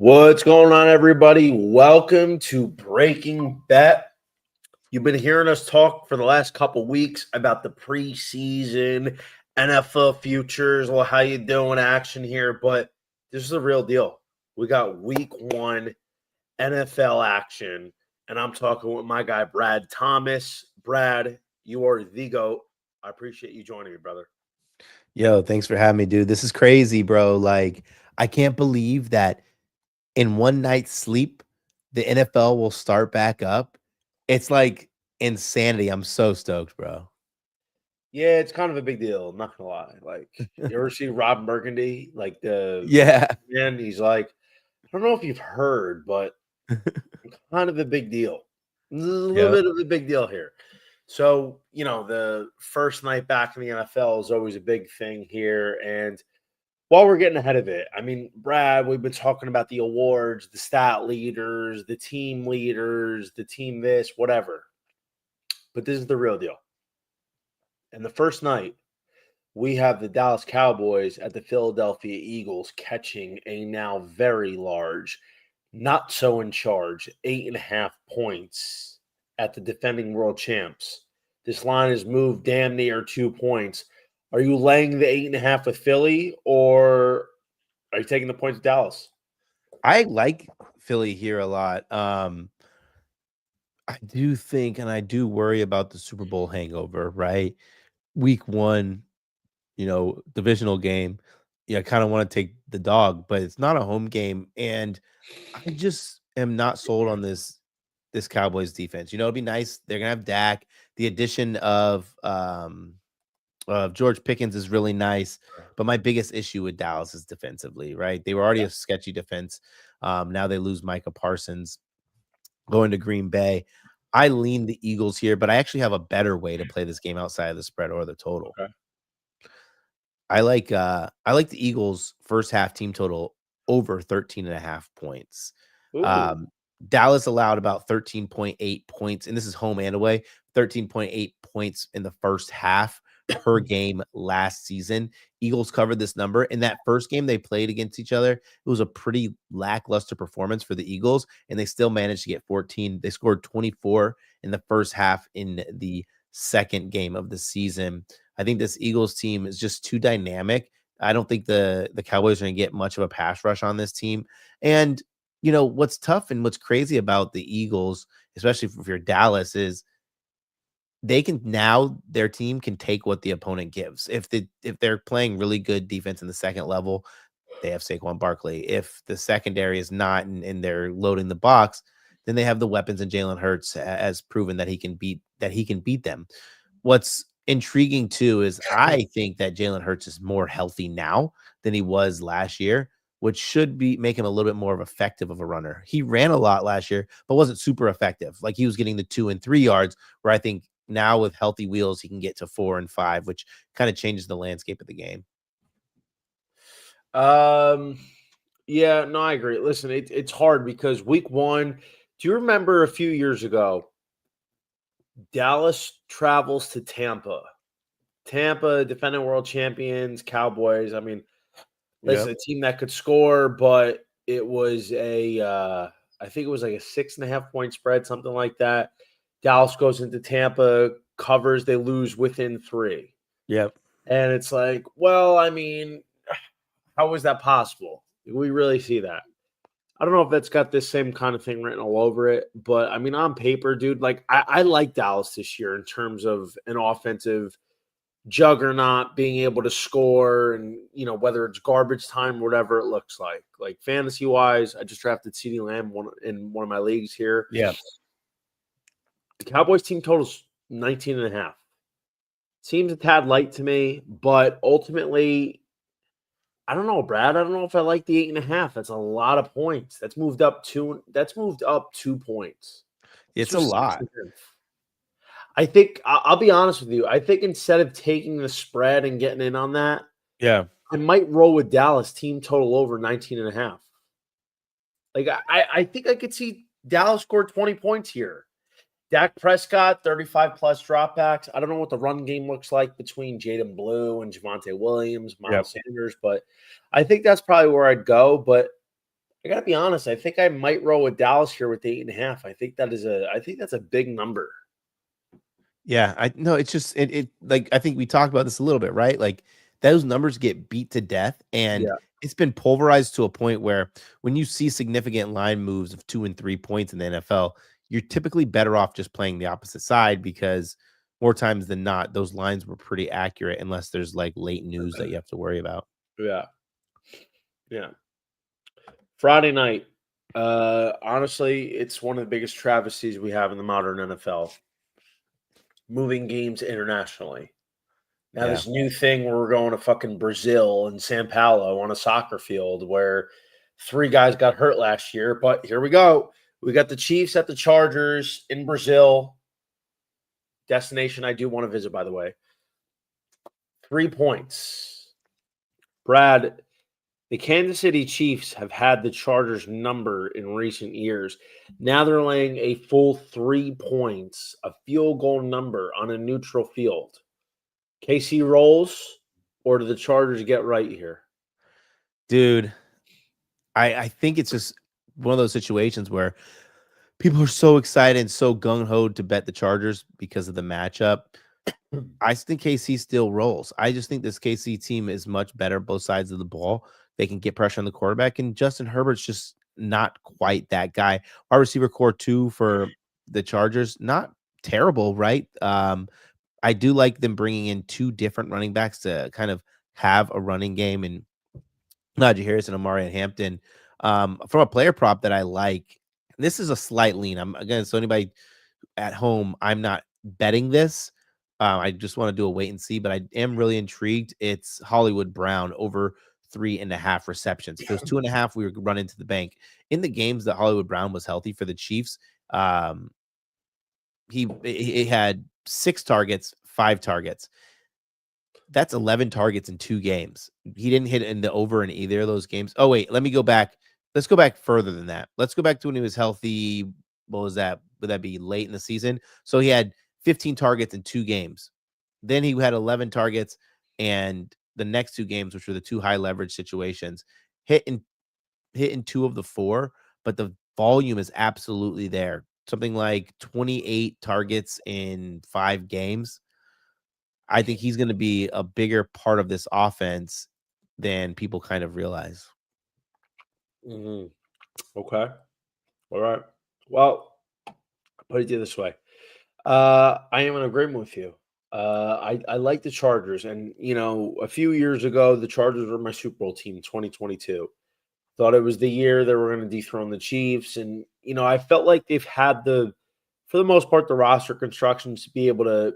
What's going on, everybody? Welcome to Breaking Bet. You've been hearing us talk for the last couple weeks about the preseason NFL futures. Well, how you doing action here? But this is the real deal. We got week 1 NFL action, and I'm talking with my guy, Brad Thomas. Brad, you are the GOAT. I appreciate you joining me, brother. Yo, thanks for having me, dude. This is crazy, bro. Like, I can't believe that in one night's sleep, the NFL will start back up. It's like insanity. I'm so stoked, bro. Yeah, it's kind of a big deal. I'm not gonna lie. Like, you ever see Rob Burgundy? Like the Yeah. man, he's like, I don't know if you've heard, but kind of a big deal. This is a little Yep. bit of a big deal here. So, the first night back in the NFL is always a big thing here. And while we're getting ahead of it, I mean, Brad, we've been talking about the awards, the stat leaders, the team this, whatever. But this is the real deal. And the first night, we have the Dallas Cowboys at the Philadelphia Eagles catching a now very large, not so in charge, 8.5 points at the defending world champs. This line has moved damn near 2 points. Are you laying the 8.5 with Philly, or are you taking the points with Dallas? I like Philly here a lot. I do think and I do worry about the Super Bowl hangover, right? Week 1, divisional game. Yeah, I kind of want to take the dog, but it's not a home game. And I just am not sold on this Cowboys defense. It'd be nice. They're gonna have Dak. The addition of George Pickens is really nice, but my biggest issue with Dallas is defensively. Right? They were already a sketchy defense. Now they lose Micah Parsons going to Green Bay. I lean the Eagles here, but I actually have a better way to play this game outside of the spread or the total. Okay. I like the Eagles first half team total over 13.5 points. Ooh. Dallas allowed about 13.8 points, and this is home and away, 13.8 points in the first half per game last season. Eagles covered this number. In that first game they played against each other, it was a pretty lackluster performance for the Eagles, and they still managed to get 14. They scored 24 in the first half in the second game of the season. I think this Eagles team is just too dynamic. I don't think the Cowboys are going to get much of a pass rush on this team. And what's tough and what's crazy about the Eagles, especially if you're Dallas, is their team can take what the opponent gives. If they're playing really good defense in the second level, they have Saquon Barkley. If the secondary is not and they're loading the box, then they have the weapons, and Jalen Hurts has proven that he can beat them. What's intriguing too is I think that Jalen Hurts is more healthy now than he was last year, which should make him a little bit more effective of a runner. He ran a lot last year, but wasn't super effective. Like, he was getting the 2 and 3 yards, where I think now with healthy wheels, he can get to 4 and 5, which kind of changes the landscape of the game. Yeah, no, I agree. Listen, it's hard because week 1, do you remember a few years ago, Dallas travels to Tampa. Tampa, defending world champions, Cowboys. I mean, listen, Yep. a team that could score, but it was I think it was like a 6.5 point spread, something like that. Dallas goes into Tampa, covers, they lose within 3. Yep. And it's like, well, I mean, how is that possible? We really see that. I don't know if that's got this same kind of thing written all over it, but I mean, on paper, dude, like I like Dallas this year in terms of an offensive juggernaut being able to score, and whether it's garbage time, whatever it looks like. Like, fantasy wise, I just drafted CeeDee Lamb in one of my leagues here. Yeah. The Cowboys team totals 19.5. Seems a tad light to me, but ultimately, I don't know, Brad. I don't know if I like the 8.5. That's a lot of points. That's moved up 2 points. This It's a was lot. 6.5. I think I'll be honest with you. I think instead of taking the spread and getting in on that, Yeah. I might roll with Dallas team total over 19.5. Like, I think I could see Dallas score 20 points here. Dak Prescott, 35 plus dropbacks. I don't know what the run game looks like between Jaden Blue and Javonte Williams, Yep. Miles Sanders, but I think that's probably where I'd go. But I gotta be honest. I think I might roll with Dallas here with 8.5. I think that's a big number. Yeah, I no, it's just it like I think we talked about this a little bit, right? Like those numbers get beat to death, and Yeah, it's been pulverized to a point where when you see significant line moves of 2 and 3 points in the NFL, you're typically better off just playing the opposite side because more times than not, those lines were pretty accurate unless there's like late news that you have to worry about. yeah, yeah. Friday night. Honestly, it's one of the biggest travesties we have in the modern NFL. Moving games internationally. Now Yeah. this new thing where we're going to fucking Brazil and Sao Paulo on a soccer field where 3 guys got hurt last year, but here we go. We got the Chiefs at the Chargers in Brazil. Destination I do want to visit, by the way. 3 points. Brad, the Kansas City Chiefs have had the Chargers number in recent years. Now they're laying a full 3 points, a field goal number on a neutral field. KC rolls, or do the Chargers get right here? Dude, I think it's just one of those situations where people are so excited and so gung ho to bet the Chargers because of the matchup. I think KC still rolls. I just think this KC team is much better both sides of the ball. They can get pressure on the quarterback, and Justin Herbert's just not quite that guy. Our receiver core too for the Chargers, not terrible, right? I do like them bringing in 2 different running backs to kind of have a running game, and Najee Harris and Amari Hampton. From a player prop that I like, this is a slight lean. I'm again, so anybody at home, I'm not betting this. I just want to do a wait and see, but I am really intrigued. It's Hollywood Brown over 3.5 receptions. If it was 2.5, we would run into the bank. In the games that Hollywood Brown was healthy for the Chiefs, he had 6 targets, 5 targets. That's 11 targets in 2 games. He didn't hit in the over in either of those games. Oh, wait, let me go back. Let's go back further than that. Let's go back to when he was healthy. What was that? Would that be late in the season? So he had 15 targets in 2 games. Then he had 11 targets, and the next 2 games, which were the 2 high leverage situations, hit in 2 of the 4, but the volume is absolutely there. Something like 28 targets in 5 games. I think he's going to be a bigger part of this offense than people kind of realize. Mhm. Okay. All right. Well, put it this way. I am in agreement with you. I like the Chargers, and a few years ago, the Chargers were my Super Bowl team, 2022. Thought it was the year they were going to dethrone the Chiefs, and I felt like they've had for the most part, the roster constructions to be able to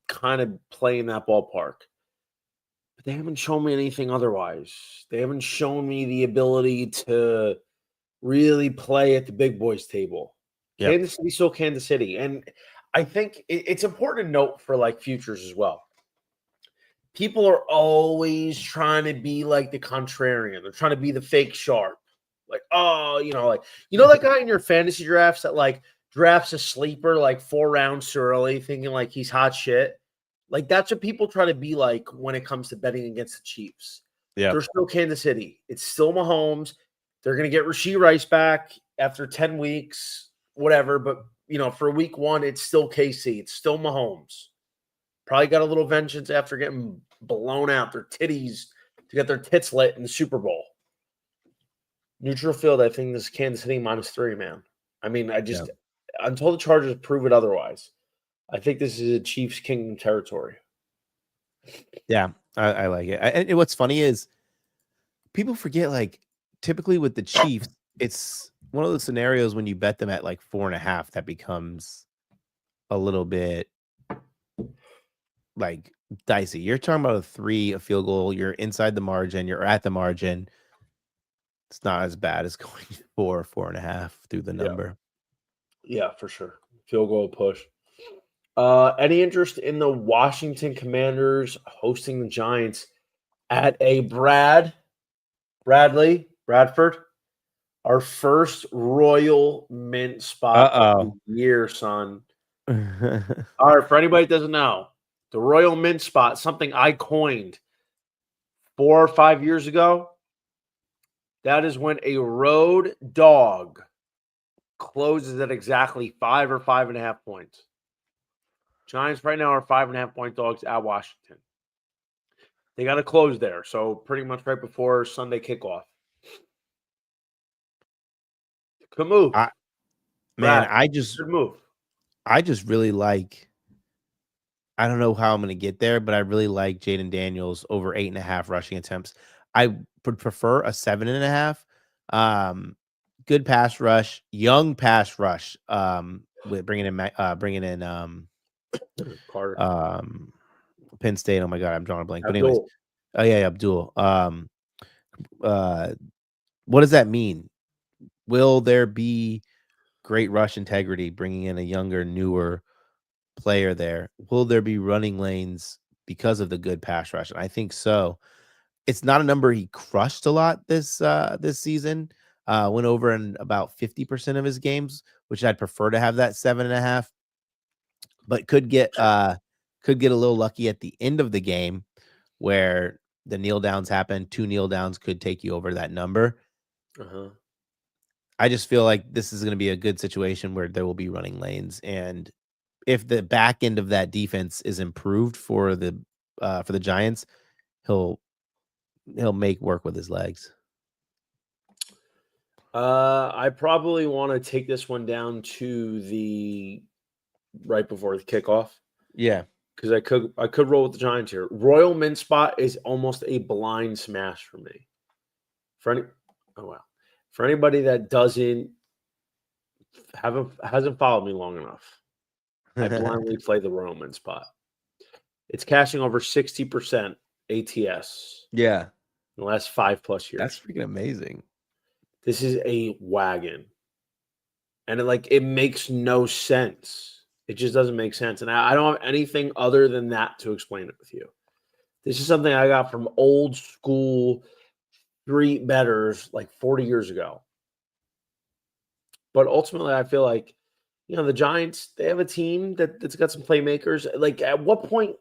kind of play in that ballpark. But they haven't shown me anything otherwise. They haven't shown me the ability to really play at the big boys table. Yep. Kansas City, still Kansas City. And I think it's important to note for like futures as well. People are always trying to be like the contrarian. They're trying to be the fake sharp. Like, oh, that guy in your fantasy drafts that like drafts a sleeper like 4 rounds too early, thinking like he's hot shit. Like that's what people try to be like when it comes to betting against the Chiefs. Yeah. They're still Kansas City. It's still Mahomes. They're going to get Rashee Rice back after 10 weeks, whatever. But, for week 1, it's still KC. It's still Mahomes. Probably got a little vengeance after getting blown out their titties to get their tits lit in the Super Bowl. Neutral field, I think this is Kansas City -3, man. I mean, until the Chargers prove it otherwise, I think this is a Chiefs Kingdom territory. Yeah, I like it. And what's funny is people forget, like, typically with the Chiefs, it's one of those scenarios when you bet them at like 4.5 that becomes a little bit like dicey. You're talking about a field goal, you're inside the margin, you're at the margin. It's not as bad as going 4.5 through the number. Yeah, for sure. Field goal push. Any interest in the Washington Commanders hosting the Giants at a Bradford, our first Royal Mint spot of the year, son. All right, for anybody that doesn't know, the Royal Mint spot, something I coined 4 or 5 years ago. That is when a road dog closes at exactly 5 or 5.5 points. Giants right now are 5.5 point dogs at Washington. They got to close there, so pretty much right before Sunday kickoff. Good move, Man, Brad. Good move. I just really like. I don't know how I'm going to get there, but I really like Jaden Daniels over 8.5 rushing attempts. I would prefer a 7.5. Good pass rush, young pass rush. With bringing in Carter. Penn State. Oh my God, I'm drawing a blank. But anyways, Abdul. oh yeah, Abdul. What does that mean? Will there be great rush integrity bringing in a younger, newer player there? Will there be running lanes because of the good pass rush? And I think so. It's not a number he crushed a lot this season. Went over in about 50% of his games, which I'd prefer to have that 7.5, but could get a little lucky at the end of the game where the kneel downs happen. 2 kneel downs could take you over that number. I just feel like this is going to be a good situation where there will be running lanes, and if the back end of that defense is improved for the Giants, he'll make work with his legs. I probably want to take this one down to the right before the kickoff. Yeah, because I could roll with the Giants here. Royal Mint spot is almost a blind smash for me. For anybody that hasn't followed me long enough, I blindly play the Royal Mint spot. It's cashing over 60% ATS. Yeah, in the last 5+ years. That's freaking amazing. This is a wagon, and it makes no sense. It just doesn't make sense, and I don't have anything other than that to explain it with you. This is something I got from old school street bettors 40 years ago. But ultimately, I feel like, the Giants, they have a team that's got some playmakers. At what point,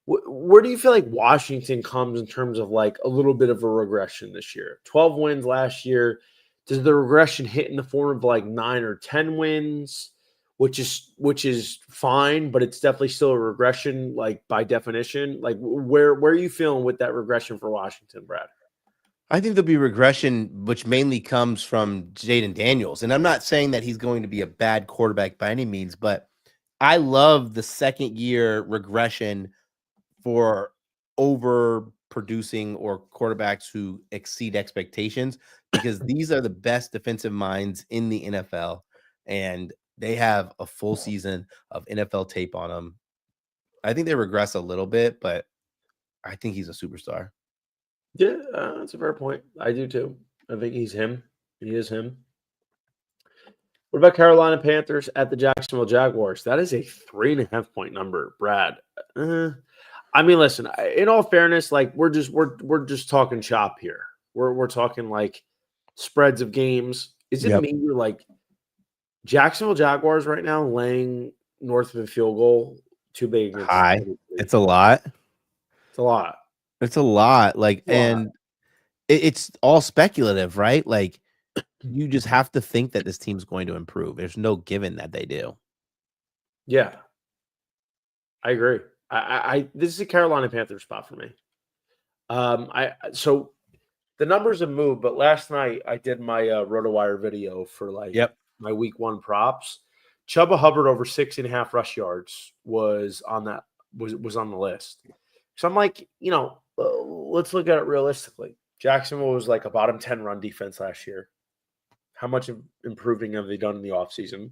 where do you feel like Washington comes in terms of a little bit of a regression this year? 12 wins last year. Does the regression hit in the form of 9 or 10 wins, which is fine, but it's definitely still a regression, by definition? Where are you feeling with that regression for Washington, Brad? I think there'll be regression, which mainly comes from Jaden Daniels. And I'm not saying that he's going to be a bad quarterback by any means, but I love the second year regression for overproducing or quarterbacks who exceed expectations, because these are the best defensive minds in the NFL, and they have a full season of NFL tape on them. I think they regress a little bit, but I think he's a superstar. Yeah, that's a fair point. I do too. I think he's him. He is him. What about Carolina Panthers at the Jacksonville Jaguars? That is a 3.5 point number, Brad. I mean, listen. In all fairness, we're just talking shop here. We're talking spreads of games. Is it me? You're Jacksonville Jaguars right now laying north of a field goal too big. High. It's a lot. It's a lot. It's a lot. And it's all speculative, right? You just have to think that this team's going to improve. There's no given that they do. Yeah, I agree. This is a Carolina Panthers spot for me. So the numbers have moved, but last night I did my RotoWire video for my week 1 props. Chuba Hubbard over 6.5 rush yards was on that was on the list. So I'm let's look at it realistically. Jacksonville was a bottom 10 run defense last year. How much improving have they done in the offseason?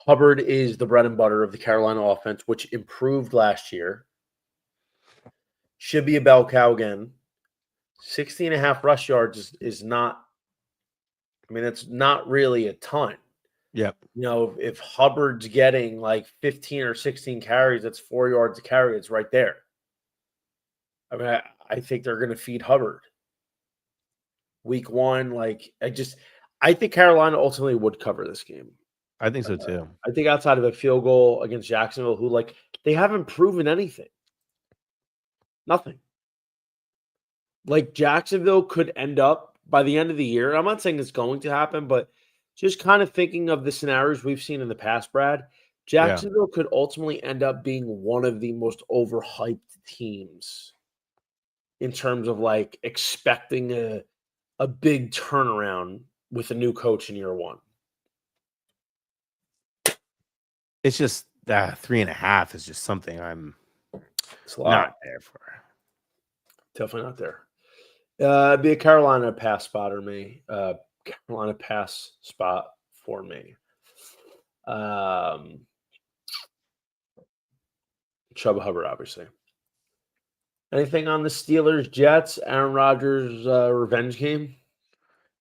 Hubbard is the bread and butter of the Carolina offense, which improved last year. Should be a bell cow again. 60.5 rush yards is not, it's not really a ton. Yep. If Hubbard's getting 15 or 16 carries, that's 4 yards a carry. It's right there. I think they're going to feed Hubbard. Week 1, I think Carolina ultimately would cover this game. I think so too. I think outside of a field goal against Jacksonville, who they haven't proven anything. Nothing. Jacksonville could end up by the end of the year, and I'm not saying it's going to happen, but just kind of thinking of the scenarios we've seen in the past, Brad, Yeah. Jacksonville could ultimately end up being one of the most overhyped teams in terms of like expecting a big turnaround with a new coach in year one. It's just 3.5 is just something I'm It's a lot. not there for. Definitely not there. It'd be a Carolina pass spot or me. Carolina pass spot for me. Chuba Hubbard, obviously. Anything on the Steelers, Jets, Aaron Rodgers revenge game?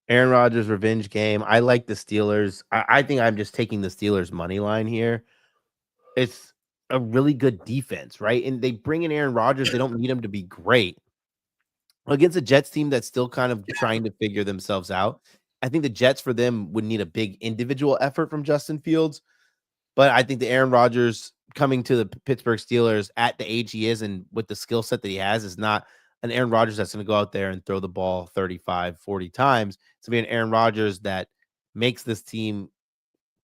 Aaron Rodgers revenge game. I like the Steelers. I think I'm just taking the Steelers money line here. It's a really good defense, right? And they bring in Aaron Rodgers. They don't need him to be great against a Jets team that's still kind of trying to figure themselves out. I think the Jets for them would need a big individual effort from Justin Fields, but I think the Aaron Rodgers coming to the Pittsburgh Steelers at the age he is and with the skill set that he has is not an Aaron Rodgers that's going to go out there and throw the ball 35, 40 times. It's going to be an Aaron Rodgers that makes this team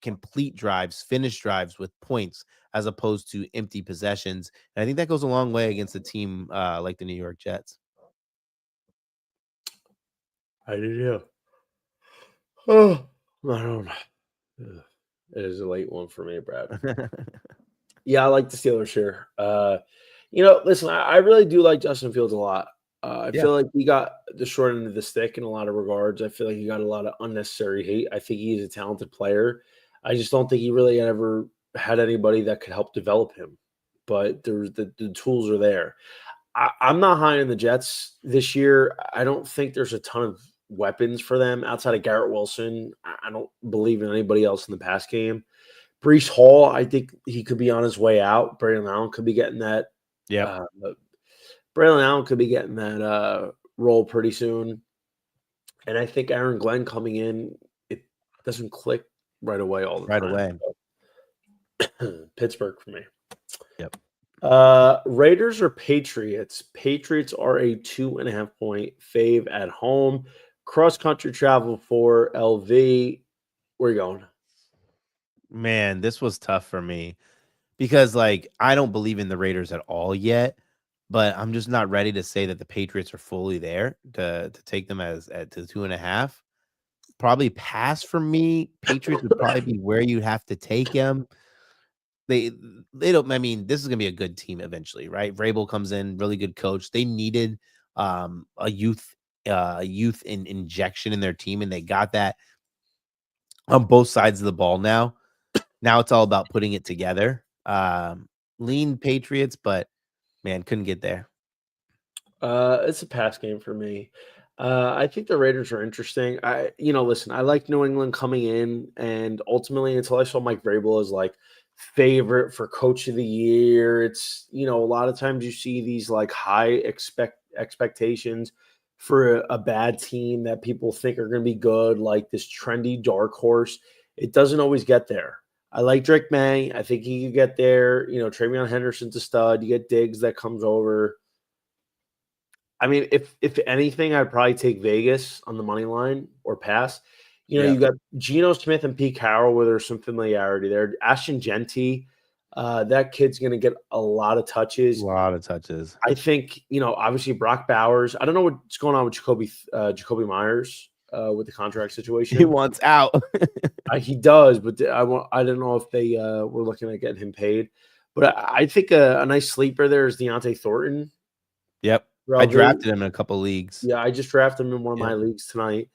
complete drives, finish drives with points as opposed to empty possessions. And I think that goes a long way against a team like the New York Jets. I do. Oh, I don't know. It is a late one for me, Brad. Yeah, I like the Steelers here. Listen, I really do like Justin Fields a lot. I feel like he got the short end of the stick in a lot of regards. I feel like he got a lot of unnecessary hate. I think he's a talented player. I just don't think he really ever had anybody that could help develop him. But there's the tools are there. I'm not high on the Jets this year. I don't think there's a ton of weapons for them outside of Garrett Wilson. I don't believe in anybody else in the pass game. Breece Hall, I think he could be on his way out. Braylon Allen could be getting that. Yeah. Braylon Allen could be getting that role pretty soon. And I think Aaron Glenn coming in, it doesn't click right away all the time. Pittsburgh for me. Yep. Raiders or Patriots? Patriots are a 2.5 point fave at home. Cross country travel for LV. Where are you going? Man, this was tough for me because I don't believe in the Raiders at all yet, but I'm just not ready to say that the Patriots are fully there to take them as at to 2.5. Probably pass for me. Patriots would probably be where you have to take them. They don't. I mean, this is gonna be a good team eventually, right? Vrabel comes in, really good coach. They needed a youth injection in their team, and they got that on both sides of the ball now. Now it's all about putting it together. Lean Patriots, but man, couldn't get there. It's a pass game for me. I think the Raiders are interesting. Listen, I like New England coming in, and ultimately, until I saw Mike Vrabel as favorite for Coach of the Year, it's a lot of times you see these high expectations for a bad team that people think are going to be good, like this trendy dark horse. It doesn't always get there. I like Drake May. I think he could get there. Travion Henderson's a stud. You get Diggs that comes over. I mean, if anything, I'd probably take Vegas on the money line or pass. You got Geno Smith and Pete Carroll where there's some familiarity there. Ashton Genty, that kid's going to get a lot of touches. A lot of touches. I think, obviously Brock Bowers. I don't know what's going on with Jacoby Myers with the contract situation. He wants out. He does, but I don't know if they were looking at getting him paid. But I think a nice sleeper there is Deontay Thornton. Yep. I drafted him in a couple leagues. Yeah, I just drafted him in one of my leagues tonight.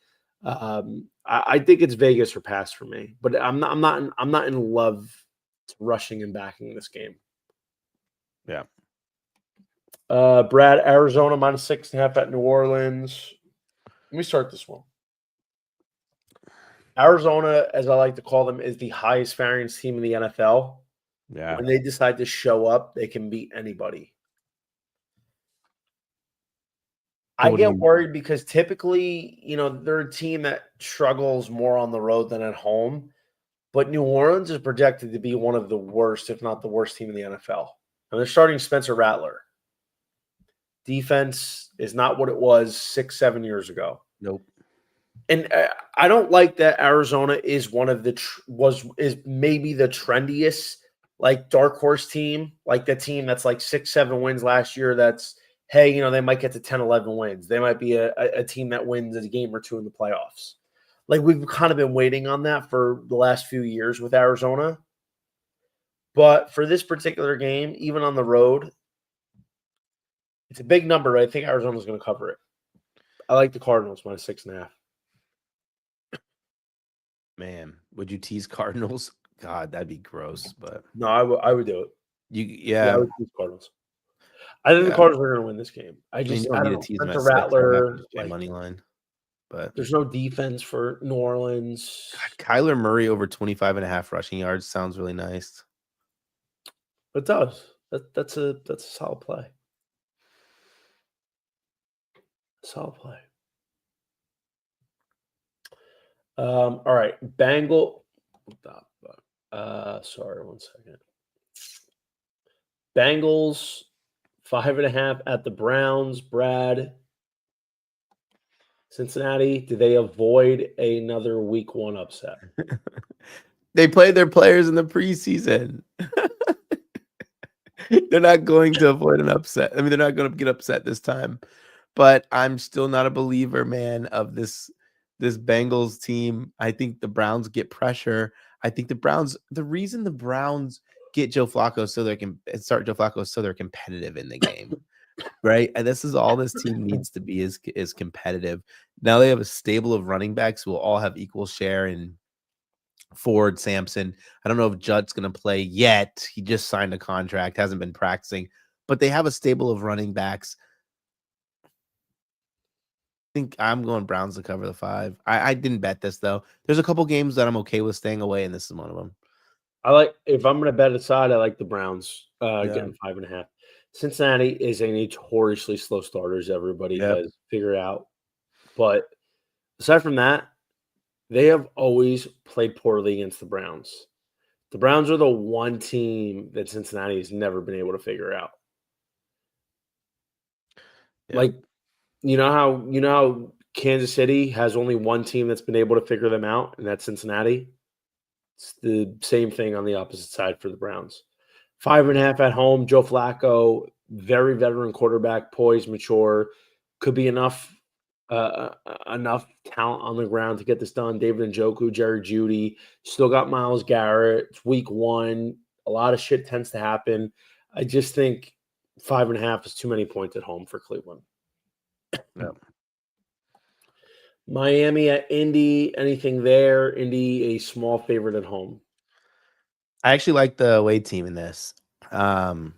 I think it's Vegas or pass for me, but I'm not in love rushing and backing this game. Yeah. Brad, Arizona -6.5 at New Orleans. Let me start this one. Arizona, as I like to call them, is the highest variance team in the NFL. Yeah. When they decide to show up, they can beat anybody. I get worried because typically, they're a team that struggles more on the road than at home. But New Orleans is projected to be one of the worst, if not the worst team in the NFL. And they're starting Spencer Rattler. Defense is not what it was 6-7 years ago. Nope. And I don't like that Arizona is one of the is maybe the trendiest like dark horse team, like the team that's like 6-7 wins last year. That's hey, they might get to 10-11 wins. They might be a team that wins a game or two in the playoffs. Like we've kind of been waiting on that for the last few years with Arizona. But for this particular game, even on the road, it's a big number. I think Arizona's going to cover it. I like the Cardinals minus 6.5. Man, would you tease Cardinals? God, that'd be gross. But No, I would do it. I yeah, would tease Cardinals. I think the Cardinals are going to win this game. I you don't don't need to know. tease them Spencer at 6. I'm not going Rattler, to play money line. But there's no defense for New Orleans. God, Kyler Murray over 25.5 rushing yards sounds really nice. It does. That's a solid play. Solid play. All right, sorry, 1 second. Bengals 5.5 at the Browns. Brad, Cincinnati. Do they avoid another Week 1 upset? They played their players in the preseason. They're not going to avoid an upset. I mean, they're not going to get upset this time. But I'm still not a believer, man, of this Bengals team. I think the Browns get pressure. I think the reason the Browns get Joe Flacco so they can start Joe Flacco so they're competitive in the game. Right. And this is all this team needs to be is competitive. Now they have a stable of running backs who will all have equal share in Ford, Sampson. I don't know if Judd's going to play yet. He just signed a contract, hasn't been practicing, but they have a stable of running backs. I think I'm going Browns to cover the 5. I didn't bet this though. There's a couple games that I'm okay with staying away, and this is one of them. If I'm going to bet aside, I like the Browns getting 5.5. Cincinnati is a notoriously slow starter, as everybody has figured out. But aside from that, they have always played poorly against the Browns. The Browns are the one team that Cincinnati has never been able to figure out. Yeah. Like, you know how Kansas City has only one team that's been able to figure them out, and that's Cincinnati. It's the same thing on the opposite side for the Browns. 5.5 at home. Joe Flacco, very veteran quarterback, poised, mature, could be enough talent on the ground to get this done. David Njoku, Jerry Jeudy, still got Myles Garrett. It's Week 1. A lot of shit tends to happen. I just think 5.5 is too many points at home for Cleveland. Yeah. Miami at Indy. Anything there? Indy, a small favorite at home. I actually like the away team in this. The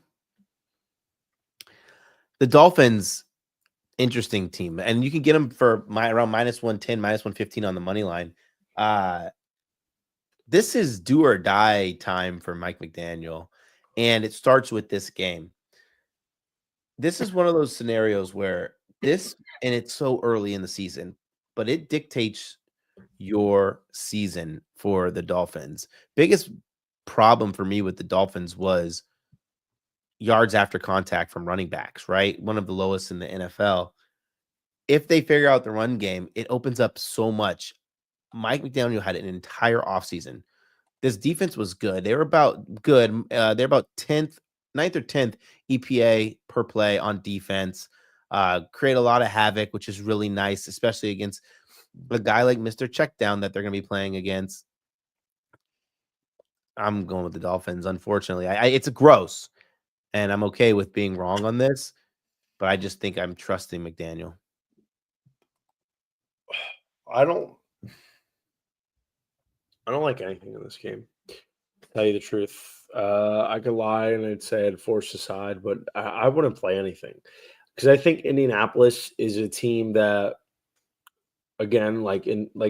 Dolphins, interesting team, and you can get them for around minus 110, minus 115 on the money line. This is do or die time for Mike McDaniel, and it starts with this game. This is one of those scenarios where and it's so early in the season, but it dictates your season for the Dolphins. Biggest problem for me with the Dolphins was yards after contact from running backs, right? One of the lowest in the NFL. If they figure out the run game, it opens up so much. Mike McDaniel had an entire offseason. This defense was good. They were about good. They're about 9th or 10th EPA per play on defense. Create a lot of havoc, which is really nice, especially against a guy like Mr. Checkdown that they're going to be playing against. I'm going with the Dolphins, unfortunately. It's a gross, and I'm okay with being wrong on this, but I just think I'm trusting McDaniel. I don't like anything in this game, to tell you the truth. I could lie and I'd say I'd force a side, but I wouldn't play anything because I think Indianapolis is a team that, again, like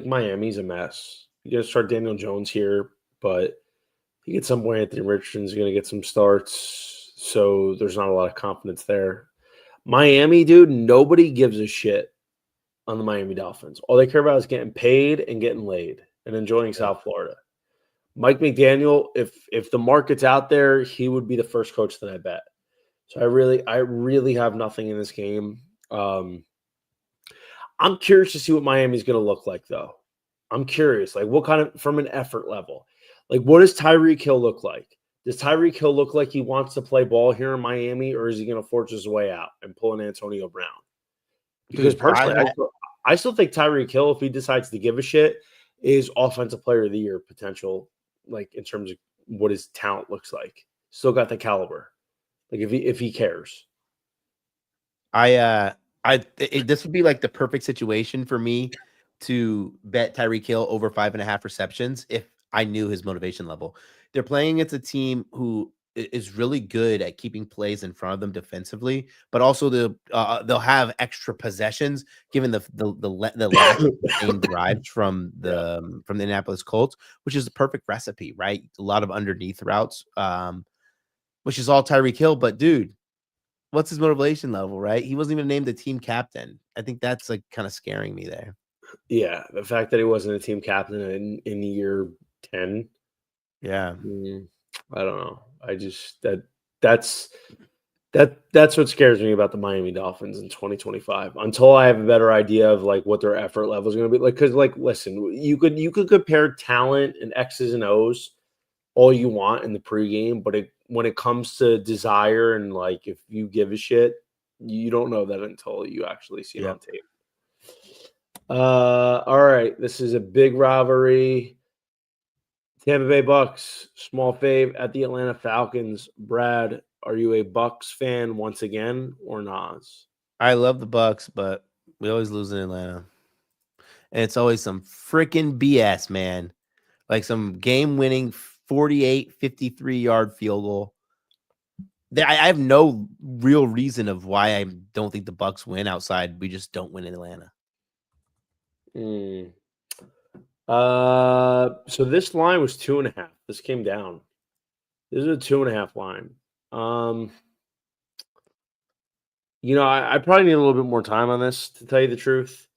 Miami's a mess. You got to start Daniel Jones here, but you get some way Anthony Richardson's going to get some starts, so there's not a lot of confidence there. Miami, dude, nobody gives a shit on the Miami Dolphins. All they care about is getting paid and getting laid and enjoying South Florida. Mike McDaniel, if the market's out there, he would be the first coach that I bet. So I really have nothing in this game. I'm curious to see what Miami's going to look like, though. I'm curious, like, what kind of from an effort level, like, what does Tyreek Hill look like? Does Tyreek Hill look like he wants to play ball here in Miami, or is he going to force his way out and pull an Antonio Brown? Because Dude, personally, I still think Tyreek Hill, if he decides to give a shit, is offensive player of the year potential, like in terms of what his talent looks like. Still got the caliber. Like if he cares. This would be like the perfect situation for me to bet Tyreek Hill over 5.5 receptions if I knew his motivation level. They're playing against a team who is really good at keeping plays in front of them defensively, but also they'll have extra possessions given the lack of sustained drives from the Indianapolis Colts, which is the perfect recipe, right? A lot of underneath routes, which is all Tyreek Hill. But dude, what's his motivation level, right? He wasn't even named the team captain. I think that's like kind of scaring me there. Yeah, the fact that he wasn't a team captain in year 10. Yeah. I don't know. I just that's what scares me about the Miami Dolphins in 2025. Until I have a better idea of like what their effort level is going to be like, because like, listen, you could compare talent and X's and O's all you want in the pregame, but when it comes to desire and like if you give a shit, you don't know that until you actually see it on tape. All right, this is a big rivalry. Tampa Bay Bucks, small fave at the Atlanta Falcons. Brad, are you a Bucks fan once again or Nas? I love the Bucks, but we always lose in Atlanta. And it's always some freaking BS, man. Like some game-winning 48, 53-yard field goal. I have no real reason of why I don't think the Bucks win outside. We just don't win in Atlanta. So this line was 2.5. This came down. This is a 2.5 line. I probably need a little bit more time on this to tell you the truth.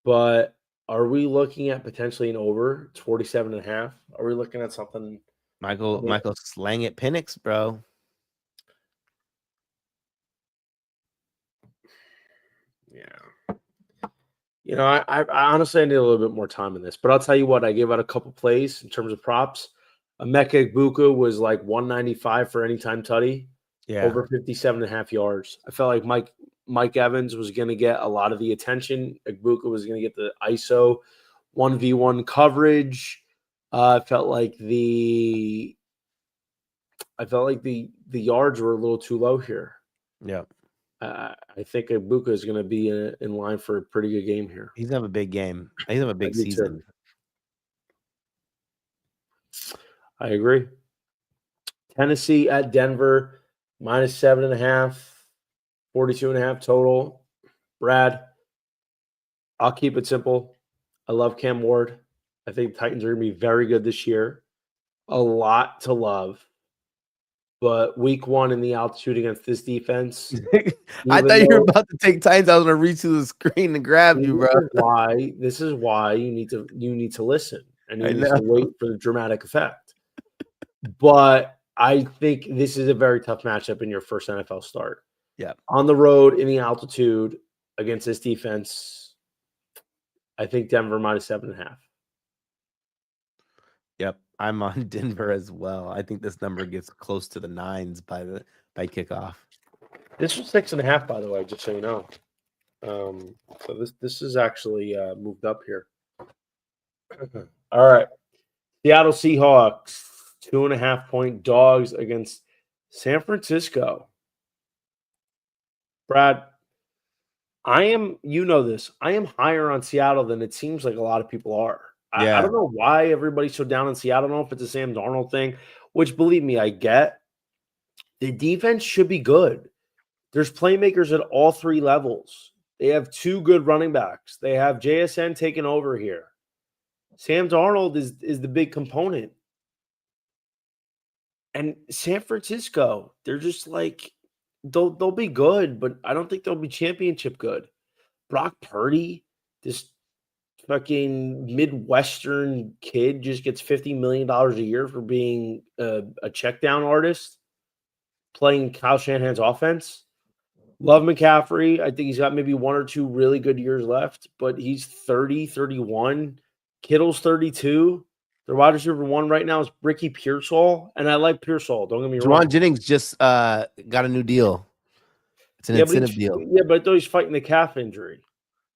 But are we looking at potentially an over? It's 47.5. Are we looking at something? Michael slang it Penix, bro. Yeah. I honestly need a little bit more time in this, but I'll tell you what, I gave out a couple plays in terms of props. Emeka Egbuka was like 195 for anytime tutty, over 57.5 yards. I felt like Mike Evans was going to get a lot of the attention. Egbuka was going to get the ISO 1v1 coverage. I felt like the yards were a little too low here. Yeah. I think Egbuka is going to be in line for a pretty good game here. He's gonna have a big game. He's gonna have a big season. I agree. Tennessee at Denver, -7.5, 42.5 total. Brad, I'll keep it simple. I love Cam Ward. I think Titans are going to be very good this year. A lot to love. But week 1 in the altitude against this defense. I thought you were about to take Titans. I was going to reach to the screen and grab you, bro. This is why you need to listen and you need to wait for the dramatic effect. But I think this is a very tough matchup in your first NFL start. Yeah. On the road in the altitude against this defense, I think Denver -7.5. Yep. I'm on Denver as well. I think this number gets close to the 9s by kickoff. This was 6.5, by the way, just so you know. So this is actually moved up here. All right. Seattle Seahawks, 2.5-point dogs against San Francisco. Brad, I am higher on Seattle than it seems like a lot of people are. I don't know why everybody's so down on Seattle. I don't know if it's a Sam Darnold thing, which, believe me, I get. The defense should be good. There's playmakers at all 3 levels. They have 2 good running backs. They have JSN taking over here. Sam Darnold is the big component. And San Francisco, they're just like, they'll be good, but I don't think they'll be championship good. Brock Purdy, this fucking Midwestern kid, just gets $50 million a year for being a check down artist, playing Kyle Shanahan's offense. Love McCaffrey. I think he's got maybe 1 or 2 really good years left, but he's 30, 31. Kittle's 32. The wide receiver 1 right now is Ricky Pearsall, and I like Pearsall. Don't get me Juwan wrong. Jennings just got a new deal. It's an incentive deal. Yeah, but I thought he's fighting the calf injury.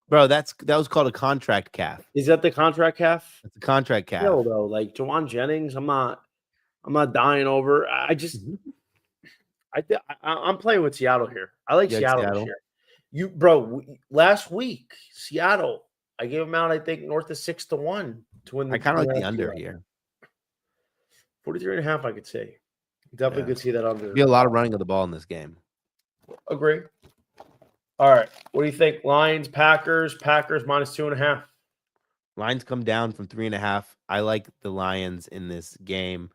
Bro, that was called a contract calf. Is that the contract calf? It's a contract calf. No, though. Like Juwan Jennings, I'm not dying over. I'm playing with Seattle here. I like Seattle this year. Last week, Seattle, I gave them out, I think, north of 6-1 to win. I kind of like the under here. 43.5, I could see. Definitely could see that under. Be a lot of running of the ball in this game. Agree. All right. What do you think? Lions, Packers minus 2.5. Lions come down from 3.5. I like the Lions in this game.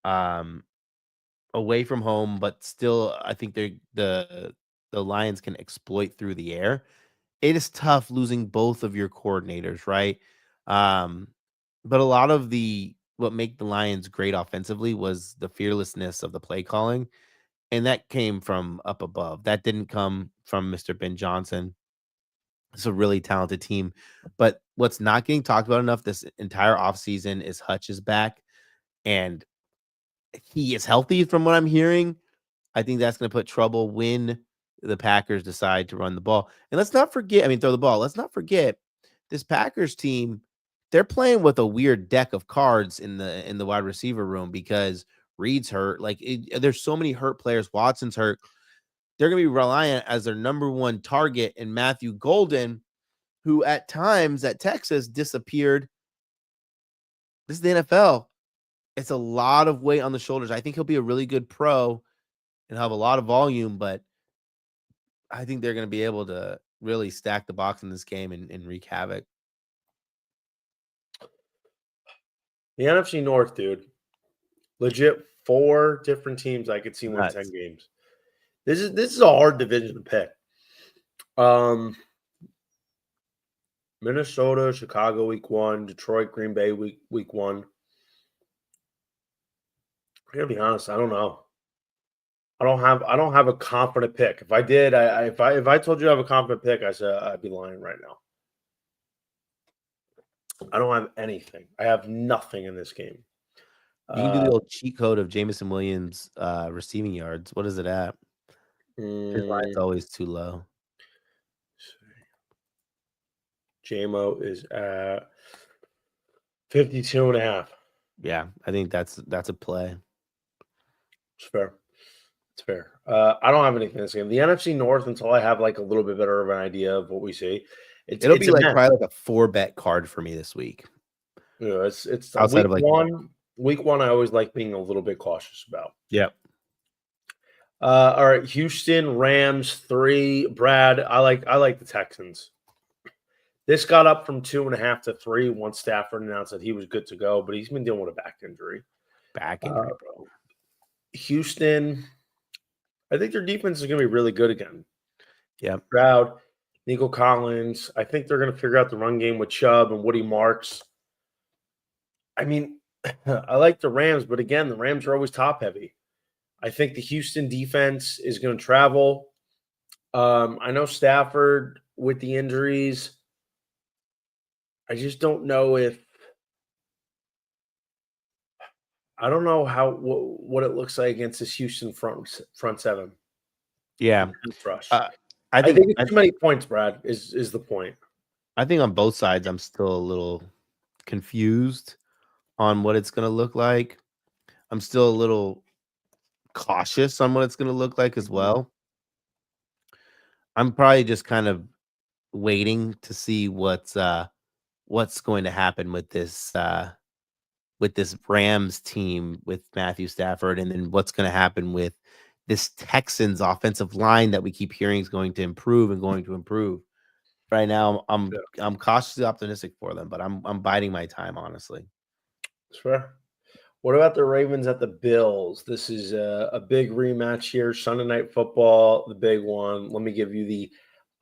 Away from home, but still, I think the Lions can exploit through the air. It is tough losing both of your coordinators, right? But a lot of what make the Lions great offensively was the fearlessness of the play calling, and that came from up above. That didn't come from Mr. Ben Johnson. It's a really talented team, but what's not getting talked about enough this entire offseason is Hutch is back, and he is healthy from what I'm hearing. I think that's going to put trouble when the Packers decide to run the ball. And let's not forget, throw the ball. Let's not forget this Packers team. They're playing with a weird deck of cards in the wide receiver room because Reed's hurt. There's so many hurt players. Watson's hurt. They're going to be reliant as their number one target in Matthew Golden, who at times at Texas disappeared. This is the NFL. It's a lot of weight on the shoulders. I think he'll be a really good pro and have a lot of volume, but I think they're going to be able to really stack the box in this game and wreak havoc. The NFC North, dude. Legit 4 different teams I could see win 10 games. This is a hard division to pick. Minnesota, Chicago week 1, Detroit, Green Bay week 1. I'm gonna be honest, I don't know. I don't have a confident pick. If I did, if I told you I have a confident pick, I said I'd be lying right now. I don't have anything. I have nothing in this game. You can do the old cheat code of Jameson Williams receiving yards. What is it at? His line's always too low. JMO is at 52.5. Yeah, I think that's a play. It's fair. It's fair. I don't have anything in this game. The NFC North, until I have like a little bit better of an idea of what we see, it'll be probably like a 4-bet card for me this week. Yeah, it's outside week of week 1. I always like being a little bit cautious about. Yep. All right, Houston Rams 3. Brad, I like the Texans. This got up from 2.5 to 3 once Stafford announced that he was good to go, but he's been dealing with a back injury. Bro. Houston, I think their defense is going to be really good again. Yeah. Stroud, Nico Collins. I think they're going to figure out the run game with Chubb and Woody Marks. I like the Rams, but again, the Rams are always top heavy. I think the Houston defense is going to travel. I know Stafford with the injuries. I just don't know I don't know what it looks like against this Houston front seven. Yeah. Rush. I think it's too many points, Brad, is the point. I think on both sides, I'm still a little confused on what it's going to look like. I'm still a little cautious on what it's going to look like as well. I'm probably just kind of waiting to see what's going to happen with this Rams team with Matthew Stafford, and then what's going to happen with this Texans offensive line that we keep hearing is going to improve and going to improve. Right now, I'm cautiously optimistic for them, but I'm biding my time, honestly. Sure. What about the Ravens at the Bills? This is a big rematch here. Sunday Night Football, the big one. Let me give you the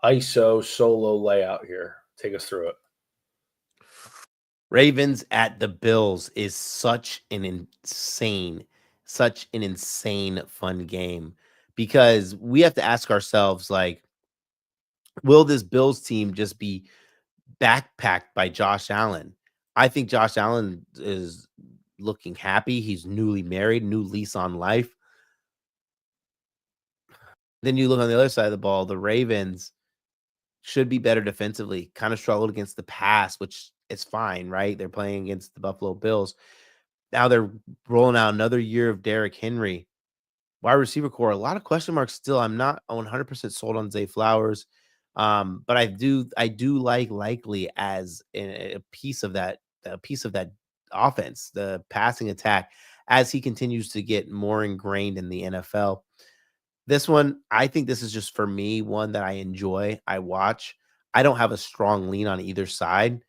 ISO solo layout here. Take us through it. Ravens at the Bills is such an insane fun game because we have to ask ourselves, like, will this Bills team just be backpacked by Josh Allen? I think Josh Allen is looking happy. He's newly married, new lease on life. Then you look on the other side of the ball, the Ravens should be better defensively, kind of struggled against the pass, which is fine, right? They're playing against the Buffalo Bills. Now they're rolling out another year of Derrick Henry. Wide receiver core, a lot of question marks still. I'm not 100% sold on Zay Flowers. But I do like Likely as a piece of that offense, the passing attack, as he continues to get more ingrained in the NFL. This one, I think this is just for me one that I enjoy. I watch. I don't have a strong lean on either side.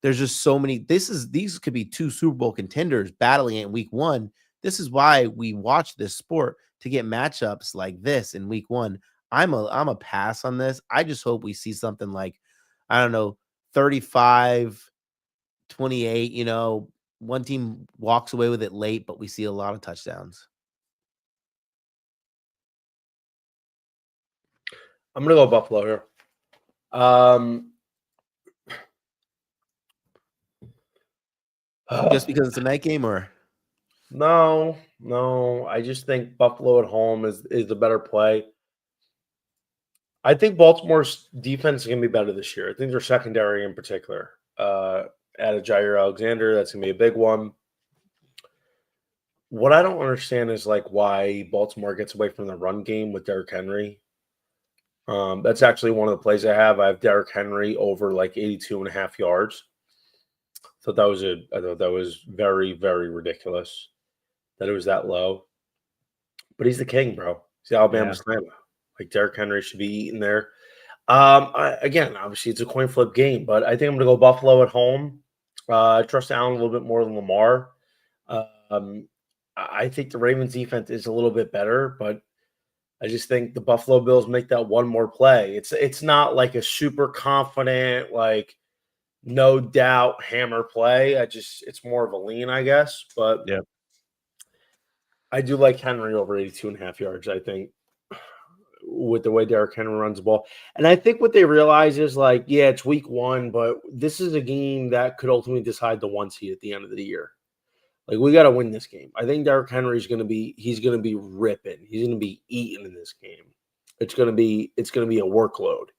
There's just so many. These could be two Super Bowl contenders battling in week one. This is why we watch this sport, to get matchups like this in week one. I'm a pass on this. I just hope we see something like, I don't know, 35-28. One team walks away with it late, but we see a lot of touchdowns. I'm gonna go Buffalo here. Just because it's a night game, or no. I just think Buffalo at home is the better play. I think Baltimore's defense is going to be better this year. I think their secondary in particular. Added Jair Alexander, that's going to be a big one. What I don't understand is like why Baltimore gets away from the run game with Derrick Henry. That's actually one of the plays I have. I have Derrick Henry over like 82.5 yards. I thought that was very, very ridiculous that it was that low. But he's the king, bro. He's Alabama Slam. Like Derrick Henry should be eating there. Again, obviously it's a coin flip game, but I think I'm going to go Buffalo at home. I trust Allen a little bit more than Lamar. I think the Ravens defense is a little bit better, but I just think the Buffalo Bills make that one more play. It's not like a super confident, like no doubt hammer play. It's more of a lean, I guess. But yeah, I do like Henry over 82.5 yards, I think, with the way Derrick Henry runs the ball. And I think what they realize is like, yeah, it's week one, but this is a game that could ultimately decide the 1 seed at the end of the year. Like, we got to win this game. I think Derrick Henry is going to be ripping. He's going to be eating in this game. It's going to be a workload.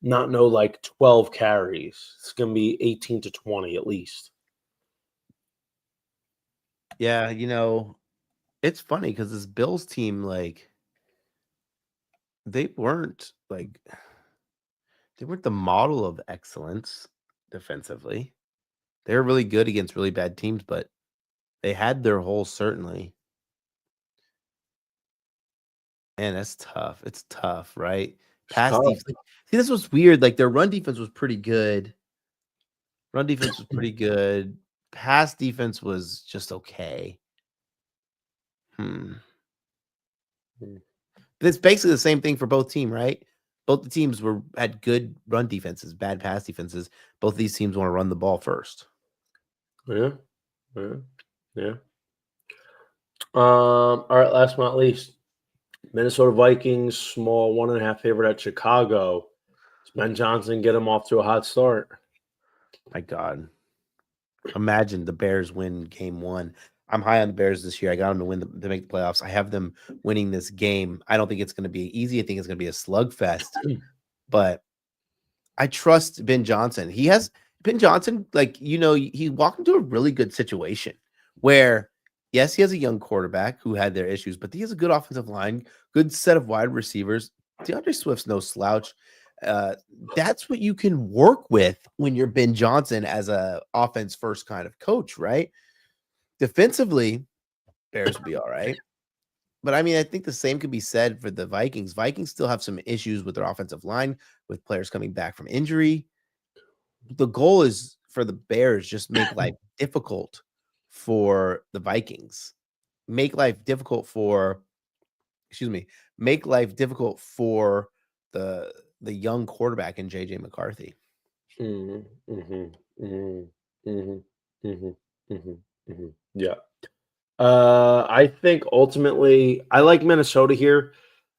Not no like 12 carries. It's going to be 18 to 20 at least. Yeah, it's funny because this Bills team, like, they weren't the model of excellence defensively. They were really good against really bad teams, but they had their holes, certainly. Man, that's tough. It's tough, right? Pass defense. See, this was weird. Like, their run defense was pretty good. Pass defense was just okay. But it's basically the same thing for both teams, right? Both the teams had good run defenses, bad pass defenses. Both of these teams want to run the ball first. Yeah. All right, last but not least, Minnesota Vikings, small 1.5 favorite at Chicago. Does Ben Johnson get him off to a hot start? My God. Imagine the Bears win game one. I'm high on the Bears this year. I got them to win to make the playoffs. I have them winning this game. I don't think it's going to be easy. I think it's going to be a slugfest. But I trust Ben Johnson. Ben Johnson, he walked into a really good situation where, yes, he has a young quarterback who had their issues, but he has a good offensive line, good set of wide receivers. DeAndre Swift's no slouch. That's what you can work with when you're Ben Johnson as a offense first kind of coach, right? Defensively, Bears will be all right. But I mean, I think the same could be said for the Vikings. Vikings still have some issues with their offensive line, with players coming back from injury. The goal is for the Bears, just make life difficult for the Vikings. Make life difficult for the young quarterback in JJ McCarthy. Yeah. I think ultimately I like Minnesota here.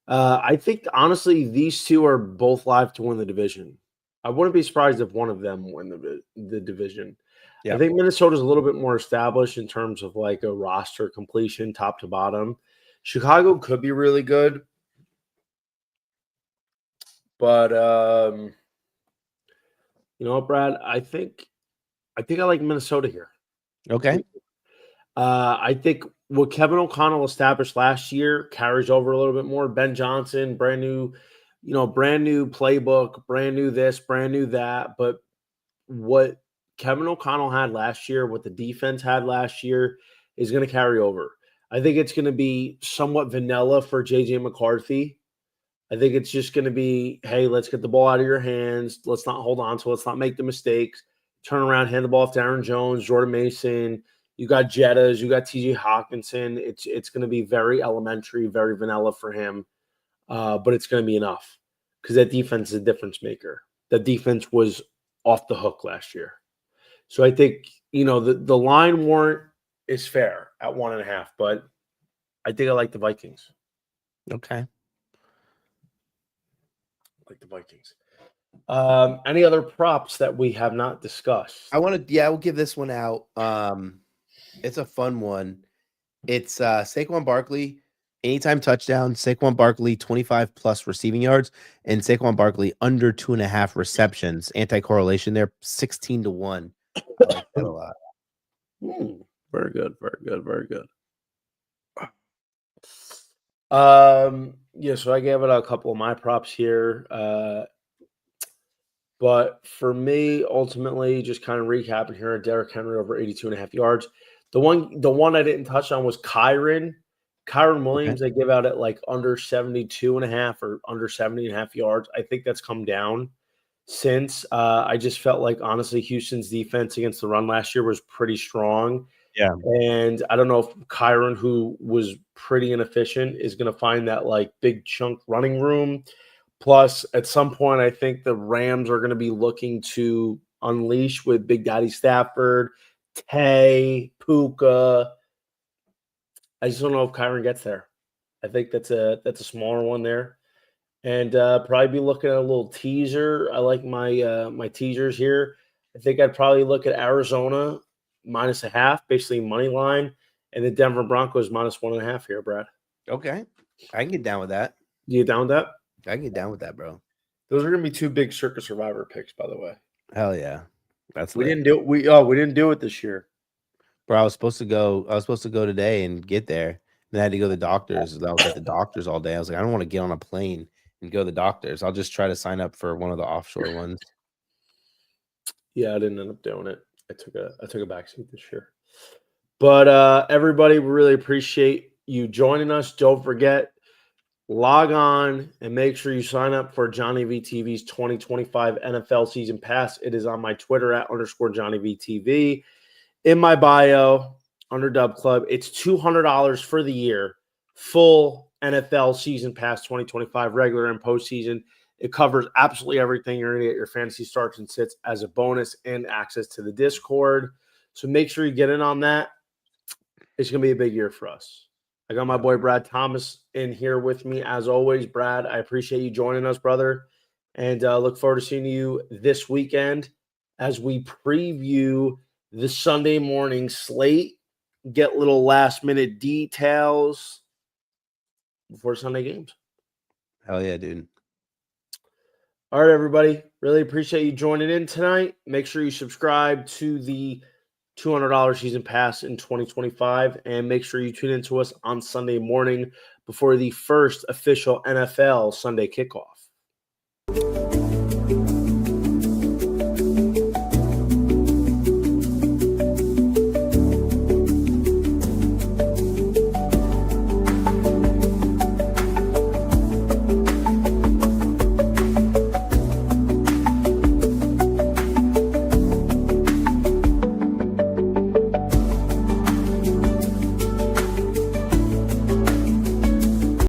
I think honestly, these two are both live to win the division. I wouldn't be surprised if one of them win the division. I Yeah. think Minnesota's a little bit more established in terms of like a roster completion, top to bottom. Chicago could be really good, but you know what, Brad? I think I like Minnesota here. Okay. I think what Kevin O'Connell established last year carries over a little bit more. Ben Johnson, brand new playbook, brand new this, brand new that. But what Kevin O'Connell had last year, what the defense had last year, is going to carry over. I think it's going to be somewhat vanilla for JJ McCarthy. I think it's just going to be, hey, let's get the ball out of your hands. Let's not hold on to it. Let's not make the mistakes. Turn around, hand the ball off to Aaron Jones, Jordan Mason. You got Jettas, you got TJ Hawkinson. It's going to be very elementary, very vanilla for him, but it's going to be enough because that defense is a difference maker. That defense was off the hook last year. So I think, the line warrant is fair at 1.5, but I think I like the Vikings. Okay. Like the Vikings. Any other props that we have not discussed? I will give this one out. It's a fun one. It's Saquon Barkley, anytime touchdown, Saquon Barkley 25 plus receiving yards, and Saquon Barkley under 2.5 receptions. Anti-correlation there, 16-1. I like that a lot. Very good, very good, very good. So I gave it a couple of my props here. But for me, ultimately, just kind of recapping here, Derrick Henry over 82.5 yards. The one I didn't touch on was Kyron Williams. They give out at like under 72.5 or under 70.5 yards. I think that's come down since. I just felt like, honestly, Houston's defense against the run last year was pretty strong. Yeah. And I don't know if Kyron, who was pretty inefficient, is going to find that like big chunk running room. Plus, at some point, I think the Rams are going to be looking to unleash with Big Daddy Stafford, Tay, Puka. I just don't know if Kyron gets there. I think that's a smaller one there, and probably be looking at a little teaser. I like my teasers here. I think I'd probably look at Arizona -0.5, basically money line, and the Denver Broncos -1.5 here, Brad. Okay, I can get down with that. You down with that? I can get down with that, bro. Those are gonna be two big Circus Survivor picks, by the way. Hell yeah, that's we lit. didn't do it. We didn't do it this year, bro. I was supposed to go today and get there. Then I had to go to the doctors. I was at the doctors all day. I was like, I don't want to get on a plane and go to the doctors. I'll just try to sign up for one of the offshore ones. Yeah, I didn't end up doing it. I took a backseat this year. But everybody, we really appreciate you joining us. Don't forget, log on and make sure you sign up for JohnnyVTV's 2025 NFL Season Pass. It is on my Twitter at _JohnnyVTV. In my bio, under Dub Club, it's $200 for the year. Full NFL Season Pass 2025, regular and postseason. It covers absolutely everything. You're going to get your fantasy starts and sits as a bonus and access to the Discord. So make sure you get in on that. It's going to be a big year for us. I got my boy Brad Thomas in here with me as always. Brad, I appreciate you joining us, brother. And look forward to seeing you this weekend as we preview the Sunday morning slate, get little last-minute details before Sunday games. Hell yeah, dude. All right, everybody. Really appreciate you joining in tonight. Make sure you subscribe to the $200 season pass in 2025, and make sure you tune in to us on Sunday morning before the first official NFL Sunday kickoff.